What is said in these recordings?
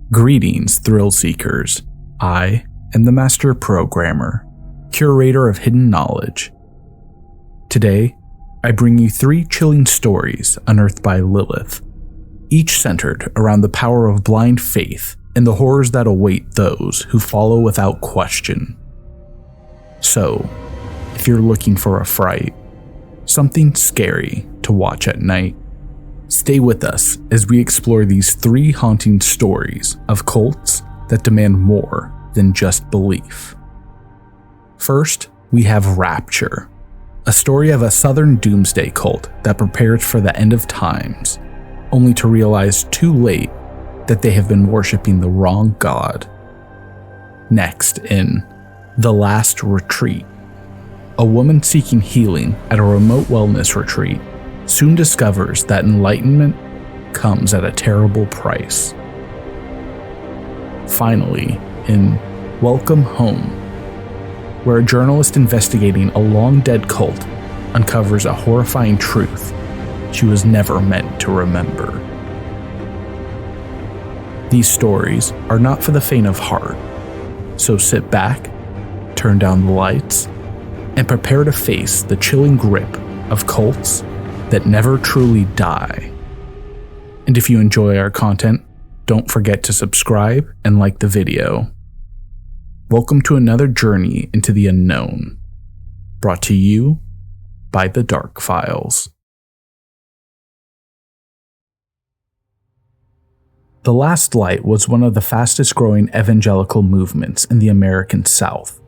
Greetings, Thrillseekers. I am the Master Programmer, Curator of Hidden Knowledge. Today, I bring you 3 chilling stories unearthed by Lilith, each centered around the power of blind faith and the horrors that await those who follow without question. So, if you're looking for a fright, something scary to watch at night, stay with us as we explore these 3 haunting stories of cults that demand more than just belief. First, we have Rapture, a story of a southern Doomsday Cult that prepares for the end of times, only to realize too late that they have been worshipping the wrong god. Next, in The Last Retreat, a woman seeking healing at a remote wellness retreat soon discovers that enlightenment comes at a terrible price. Finally, in Welcome Home, where a journalist investigating a long-dead cult uncovers a horrifying truth she was never meant to remember. These stories are not for the faint of heart, so sit back, turn down the lights, and prepare to face the chilling grip of cults that never truly die. And if you enjoy our content, don't forget to subscribe and like the video. Welcome to another journey into the unknown, brought to you by the Dark Files. The Last Light was one of the fastest growing evangelical movements in the American South.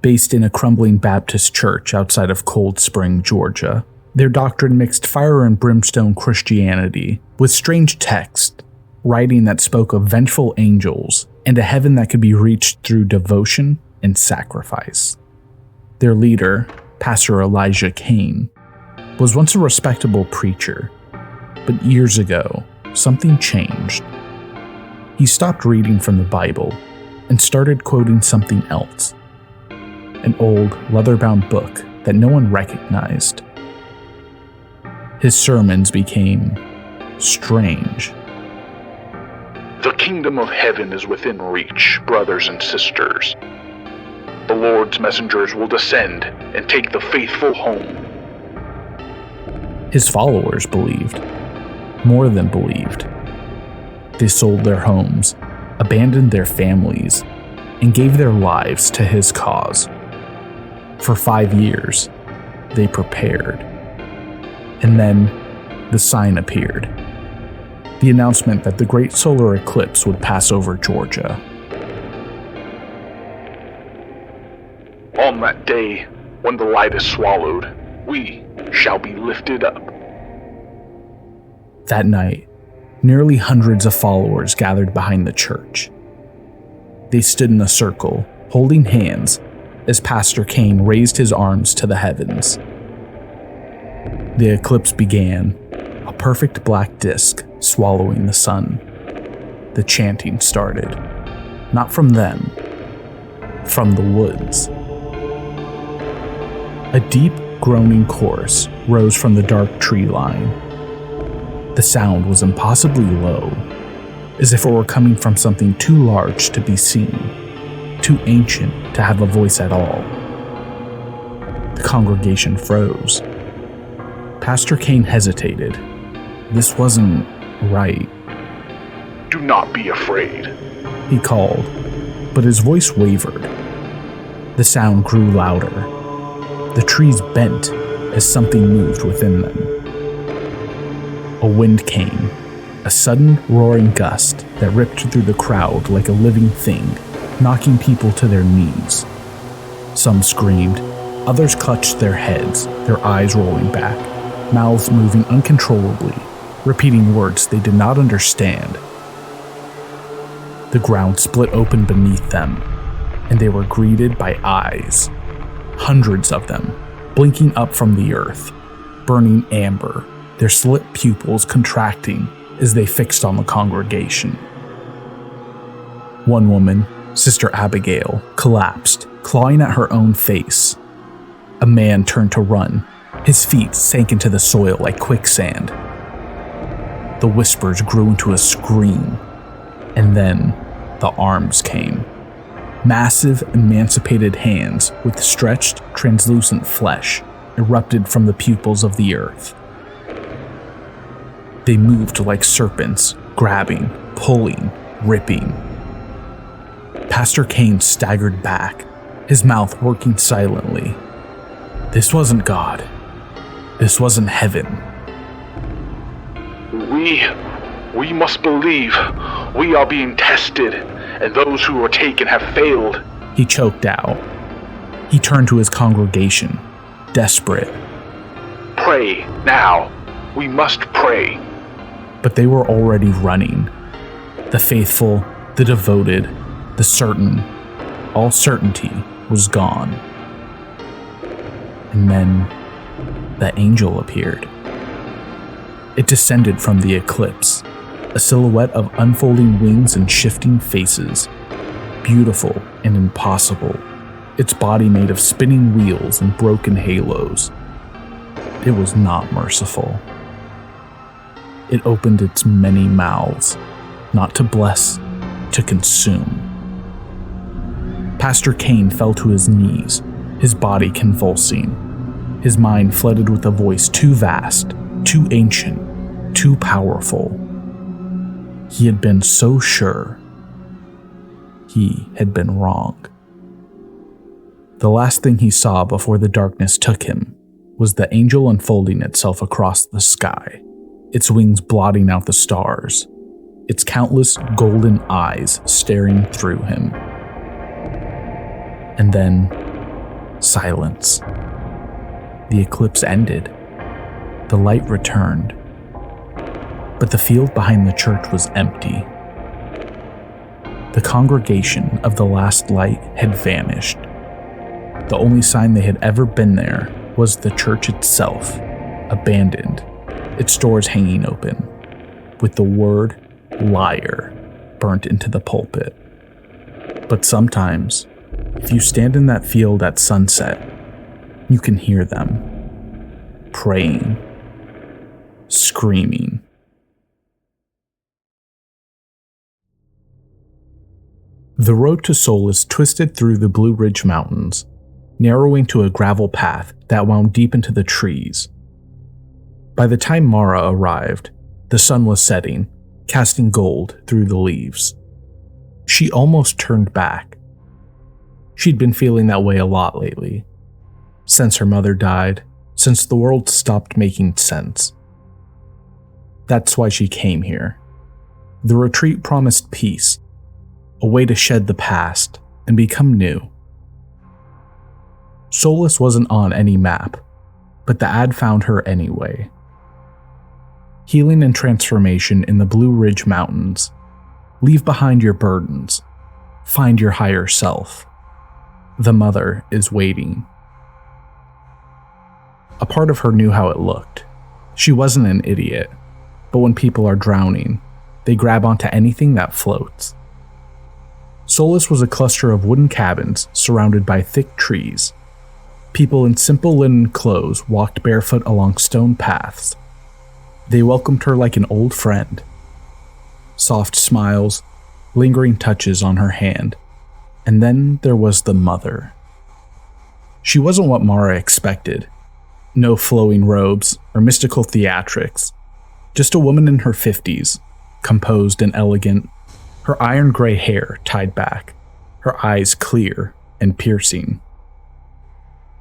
Based in a crumbling Baptist church outside of Cold Spring, Georgia, their doctrine mixed fire and brimstone Christianity with strange text, writing that spoke of vengeful angels and a heaven that could be reached through devotion and sacrifice. Their leader, Pastor Elijah Kane, was once a respectable preacher, but years ago, something changed. He stopped reading from the Bible and started quoting something else, an old leather-bound book that no one recognized. His sermons became strange. The kingdom of heaven is within reach, brothers and sisters. The Lord's messengers will descend and take the faithful home. His followers believed, more than believed. They sold their homes, abandoned their families, and gave their lives to his cause. For 5 years, they prepared. And then, the sign appeared. The announcement that the great solar eclipse would pass over Georgia. On that day, when the light is swallowed, we shall be lifted up. That night, nearly hundreds of followers gathered behind the church. They stood in a circle, holding hands, as Pastor Kane raised his arms to the heavens. The eclipse began, a perfect black disk swallowing the sun. The chanting started, not from them, from the woods. A deep, groaning chorus rose from the dark tree line. The sound was impossibly low, as if it were coming from something too large to be seen, too ancient to have a voice at all. The congregation froze. Pastor Kane hesitated. This wasn't right. Do not be afraid, he called, but his voice wavered. The sound grew louder. The trees bent as something moved within them. A wind came, a sudden roaring gust that ripped through the crowd like a living thing, knocking people to their knees. Some screamed, others clutched their heads, their eyes rolling back, mouths moving uncontrollably, repeating words they did not understand. The ground split open beneath them, and they were greeted by eyes, hundreds of them, blinking up from the earth, burning amber, their slit pupils contracting as they fixed on the congregation. One woman, Sister Abigail, collapsed, clawing at her own face. A man turned to run. His feet sank into the soil like quicksand. The whispers grew into a scream. And then the arms came. Massive, emancipated hands with stretched, translucent flesh erupted from the pupils of the earth. They moved like serpents, grabbing, pulling, ripping. Pastor Kane staggered back, his mouth working silently. This wasn't God. This wasn't heaven. We must believe. We are being tested, and those who are taken have failed. He choked out. He turned to his congregation, desperate. Pray, now. We must pray. But they were already running. The faithful, the devoted, the certain. All certainty was gone. And then the angel appeared. It descended from the eclipse, a silhouette of unfolding wings and shifting faces, beautiful and impossible, its body made of spinning wheels and broken halos. It was not merciful. It opened its many mouths, not to bless, to consume. Pastor Kane fell to his knees, his body convulsing, his mind flooded with a voice too vast, too ancient, too powerful. He had been so sure. He had been wrong. The last thing he saw before the darkness took him was the angel unfolding itself across the sky, its wings blotting out the stars, its countless golden eyes staring through him. And then, silence. The eclipse ended. The light returned. But the field behind the church was empty. The congregation of the last light had vanished. The only sign they had ever been there was the church itself, abandoned, its doors hanging open, with the word liar burnt into the pulpit. But sometimes, if you stand in that field at sunset, you can hear them praying, screaming. The road to Solace twisted through the Blue Ridge Mountains, narrowing to a gravel path that wound deep into the trees. By the time Mara arrived, the sun was setting, casting gold through the leaves. She almost turned back. She'd been feeling that way a lot lately. Since her mother died, since the world stopped making sense. That's why she came here. The retreat promised peace, a way to shed the past and become new. Solace wasn't on any map, but the ad found her anyway. Healing and transformation in the Blue Ridge Mountains. Leave behind your burdens. Find your higher self. The mother is waiting. A part of her knew how it looked. She wasn't an idiot, but when people are drowning, they grab onto anything that floats. Solace was a cluster of wooden cabins surrounded by thick trees. People in simple linen clothes walked barefoot along stone paths. They welcomed her like an old friend. Soft smiles, lingering touches on her hand. And then there was the mother. She wasn't what Mara expected. No flowing robes or mystical theatrics. Just a woman in her 50s, composed and elegant, her iron gray hair tied back, her eyes clear and piercing.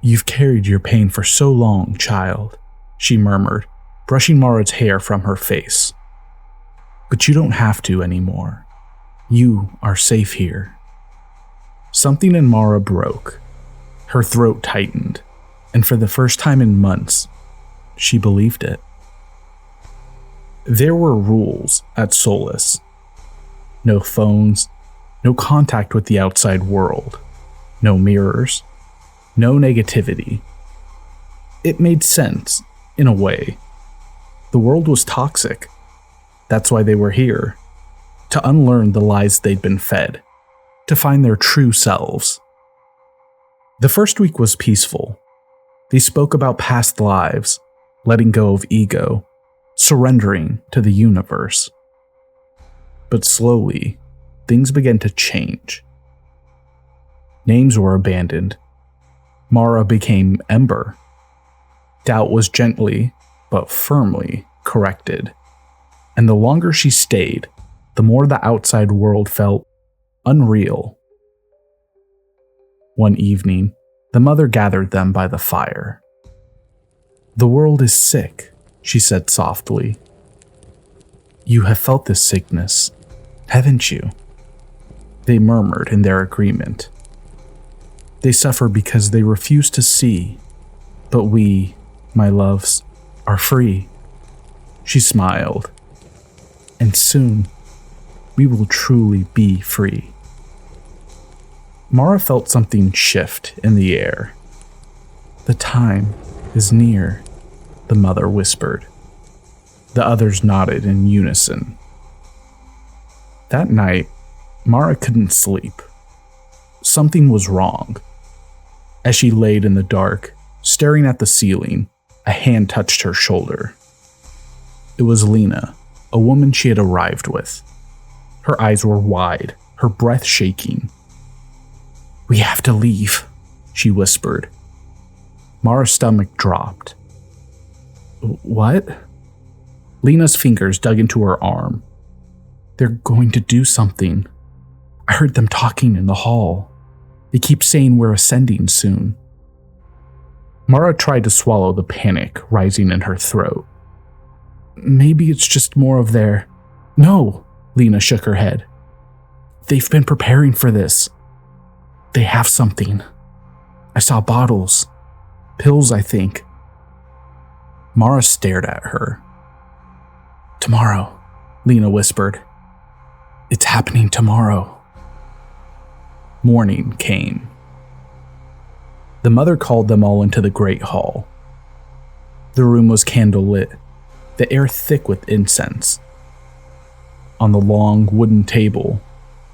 "You've carried your pain for so long, child," she murmured, brushing Mara's hair from her face. "But you don't have to anymore. You are safe here." Something in Mara broke. Her throat tightened, and for the first time in months, she believed it. There were rules at Solace. No phones, no contact with the outside world, no mirrors, no negativity. It made sense, in a way. The world was toxic. That's why they were here. To unlearn the lies they'd been fed. To find their true selves. The first week was peaceful. They spoke about past lives, letting go of ego, surrendering to the universe. But slowly, things began to change. Names were abandoned. Mara became Ember. Doubt was gently, but firmly, corrected. And the longer she stayed, the more the outside world felt unreal. One evening, the mother gathered them by the fire. "The world is sick," she said softly. "You have felt this sickness, haven't you?" They murmured in their agreement. "They suffer because they refuse to see, but we, my loves, are free." She smiled. "And soon, we will truly be free." Mara felt something shift in the air. "The time is near," the mother whispered. The others nodded in unison. That night, Mara couldn't sleep. Something was wrong. As she laid in the dark, staring at the ceiling, a hand touched her shoulder. It was Lena, a woman she had arrived with. Her eyes were wide, her breath shaking. "We have to leave," she whispered. Mara's stomach dropped. "What?" Lena's fingers dug into her arm. "They're going to do something. I heard them talking in the hall. They keep saying we're ascending soon." Mara tried to swallow the panic rising in her throat. "Maybe it's just more of their—" "No," Lena shook her head. "They've been preparing for this. They have something. I saw bottles. Pills, I think." Mara stared at her. "Tomorrow," Lena whispered. "It's happening tomorrow." Morning came. The mother called them all into the great hall. The room was candlelit, the air thick with incense. On the long wooden table,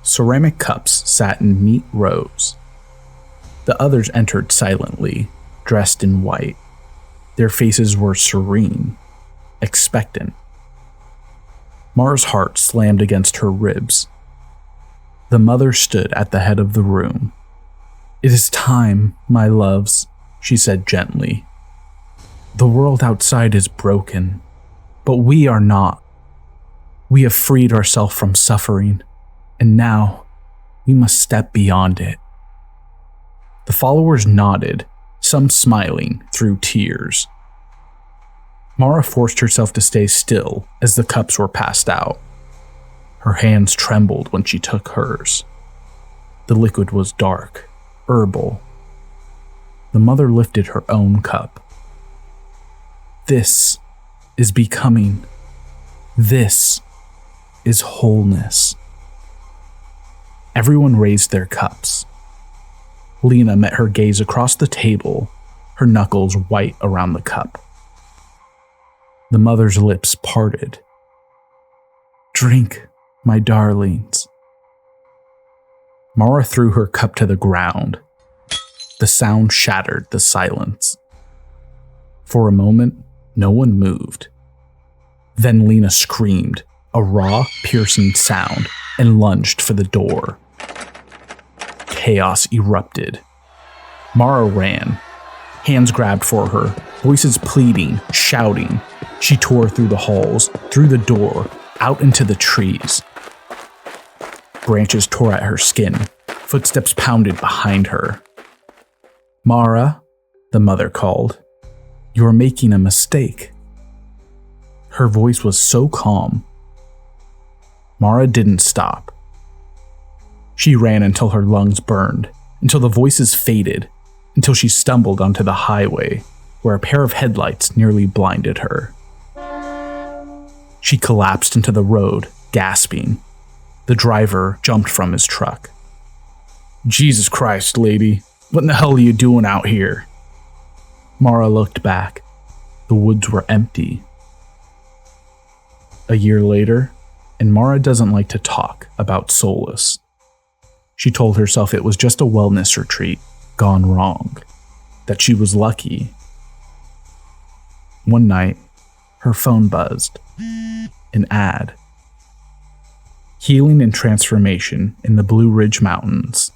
ceramic cups sat in neat rows. The others entered silently, dressed in white. Their faces were serene, expectant. Mara's heart slammed against her ribs. The mother stood at the head of the room. "It is time, my loves," she said gently. "The world outside is broken, but we are not. We have freed ourselves from suffering, and now we must step beyond it." The followers nodded, some smiling through tears. Mara forced herself to stay still as the cups were passed out. Her hands trembled when she took hers. The liquid was dark, herbal. The mother lifted her own cup. "This is becoming. This is wholeness." Everyone raised their cups. Lena met her gaze across the table, her knuckles white around the cup. The mother's lips parted. "Drink, my darlings." Mara threw her cup to the ground. The sound shattered the silence. For a moment, no one moved. Then Lena screamed, a raw, piercing sound, and lunged for the door. Chaos erupted. Mara ran. Hands grabbed for her, voices pleading, shouting. She tore through the halls, through the door, out into the trees. Branches tore at her skin. Footsteps pounded behind her. "Mara," the mother called, "you are making a mistake." Her voice was so calm. Mara didn't stop. She ran until her lungs burned, until the voices faded, until she stumbled onto the highway, where a pair of headlights nearly blinded her. She collapsed into the road, gasping. The driver jumped from his truck. "Jesus Christ, lady, what in the hell are you doing out here?" Mara looked back. The woods were empty. A year later, and Mara doesn't like to talk about Solace. She told herself it was just a wellness retreat gone wrong, that she was lucky. One night, her phone buzzed. An ad. healing and transformation in the Blue Ridge Mountains.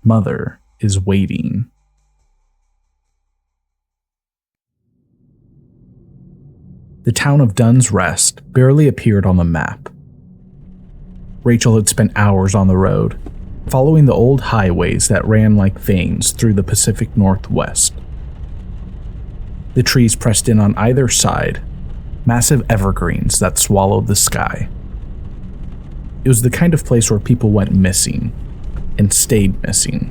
Mother is waiting. The town of Dunn's Rest barely appeared on the map. Rachel had spent hours on the road, following the old highways that ran like veins through the Pacific Northwest. The trees pressed in on either side, massive evergreens that swallowed the sky. It was the kind of place where people went missing, and stayed missing.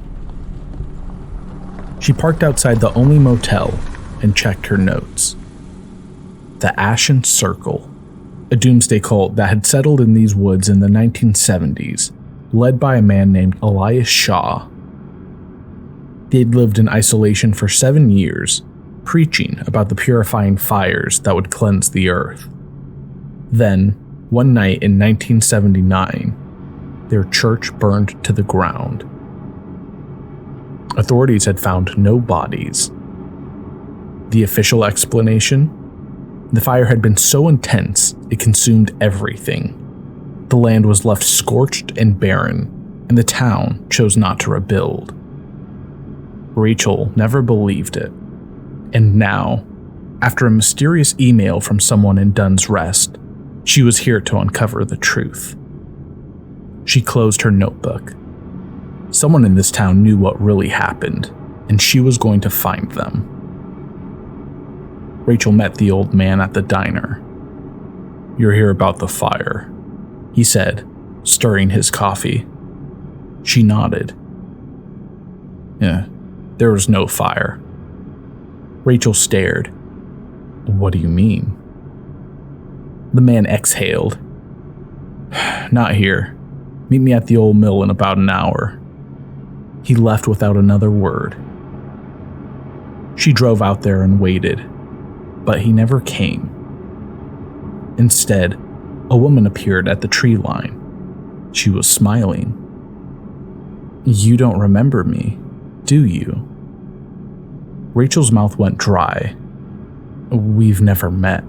She parked outside the only motel and checked her notes. The Ashen Circle, a doomsday cult that had settled in these woods in the 1970s, led by a man named Elias Shaw. They'd lived in isolation for 7 years, preaching about the purifying fires that would cleanse the earth. Then, one night in 1979, their church burned to the ground. Authorities had found no bodies. The official explanation? The fire had been so intense it consumed everything. The land was left scorched and barren, and the town chose not to rebuild. Rachel never believed it. And now, after a mysterious email from someone in Dunn's Rest, she was here to uncover the truth. She closed her notebook. Someone in this town knew what really happened, and she was going to find them. Rachel met the old man at the diner. "You're here about the fire," he said, stirring his coffee. She nodded. "Yeah, there was no fire." Rachel stared. "What do you mean?" The man exhaled. "Not here. Meet me at the old mill in about an hour." He left without another word. She drove out there and waited, but he never came. Instead, a woman appeared at the tree line. She was smiling. "You don't remember me, do you?" Rachel's mouth went dry. "We've never met."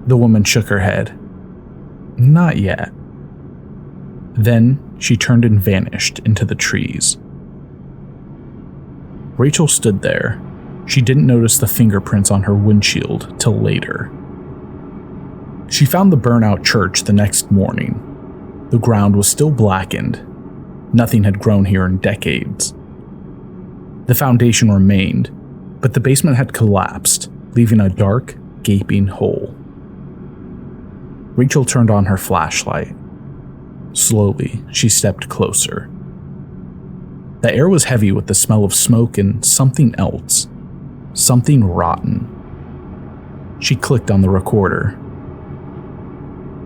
The woman shook her head. "Not yet." Then she turned and vanished into the trees. Rachel stood there. She didn't notice the fingerprints on her windshield till later. She found the burnout church the next morning. The ground was still blackened. Nothing had grown here in decades. The foundation remained, but the basement had collapsed, leaving a dark, gaping hole. Rachel turned on her flashlight. Slowly, she stepped closer. The air was heavy with the smell of smoke and something else. Something rotten. She clicked on the recorder.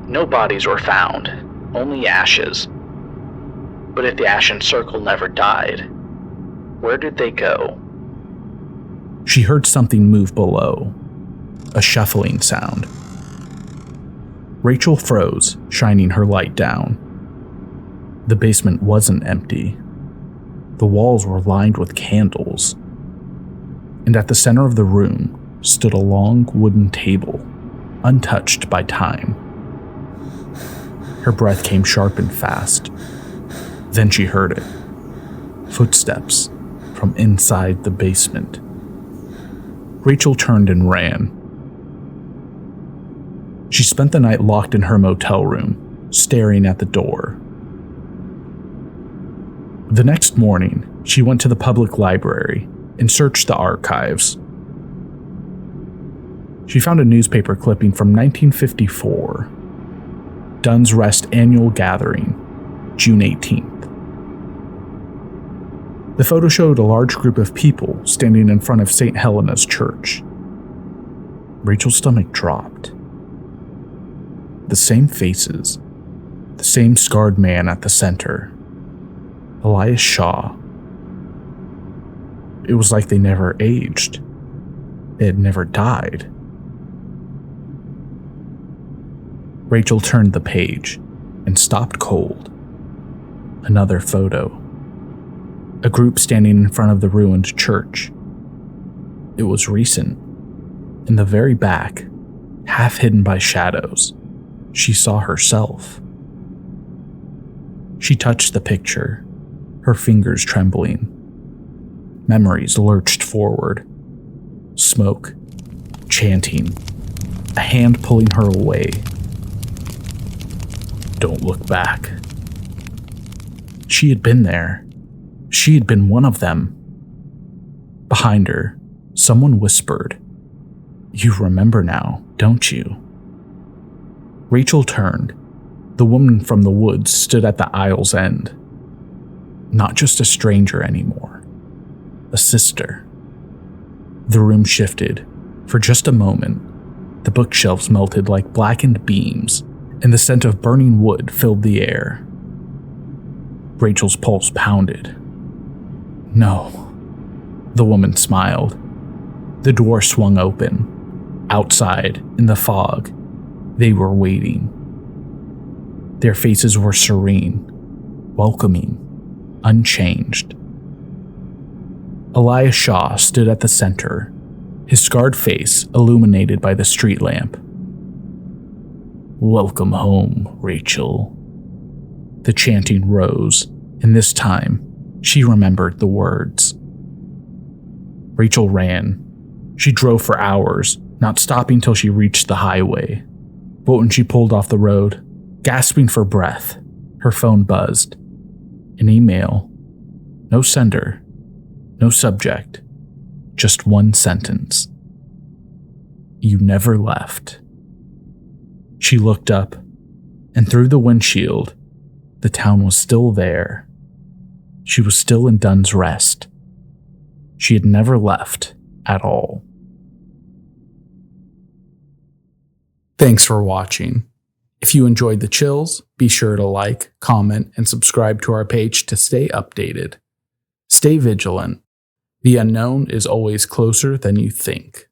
"No bodies were found, only ashes. But if the Ashen Circle never died, where did they go?" She heard something move below. A shuffling sound. Rachel froze, shining her light down. The basement wasn't empty. The walls were lined with candles. And at the center of the room stood a long wooden table, untouched by time. Her breath came sharp and fast. Then she heard it. Footsteps from inside the basement. Rachel turned and ran. She spent the night locked in her motel room, staring at the door. The next morning, she went to the public library and searched the archives. She found a newspaper clipping from 1954. Dunn's Rest Annual Gathering, June 18th. The photo showed a large group of people standing in front of St. Helena's Church. Rachel's stomach dropped. The same faces, the same scarred man at the center. Elias Shaw. It was like they never aged. They had never died. Rachel turned the page and stopped cold. Another photo. A group standing in front of the ruined church. It was recent. In the very back, half hidden by shadows, she saw herself. She touched the picture, her fingers trembling. Memories lurched forward. Smoke, chanting, a hand pulling her away. Don't look back. She had been there. She had been one of them. Behind her, someone whispered, "You remember now, don't you?" Rachel turned. The woman from the woods stood at the aisle's end. Not just a stranger anymore. A sister. The room shifted. For just a moment, the bookshelves melted like blackened beams, and the scent of burning wood filled the air. Rachel's pulse pounded. No. The woman smiled. The door swung open. Outside, in the fog, they were waiting. Their faces were serene, welcoming, unchanged. Elias Shaw stood at the center, his scarred face illuminated by the street lamp. "Welcome home, Rachel." The chanting rose, and this time, she remembered the words. Rachel ran. She drove for hours, not stopping till she reached the highway. But when she pulled off the road, gasping for breath, her phone buzzed. An email. No sender. No subject. Just one sentence. "You never left." She looked up, and through the windshield, the town was still there. She was still in Dunn's Rest. She had never left at all. Thanks for watching. If you enjoyed the chills, be sure to like, comment, and subscribe to our page to stay updated. Stay vigilant. The unknown is always closer than you think.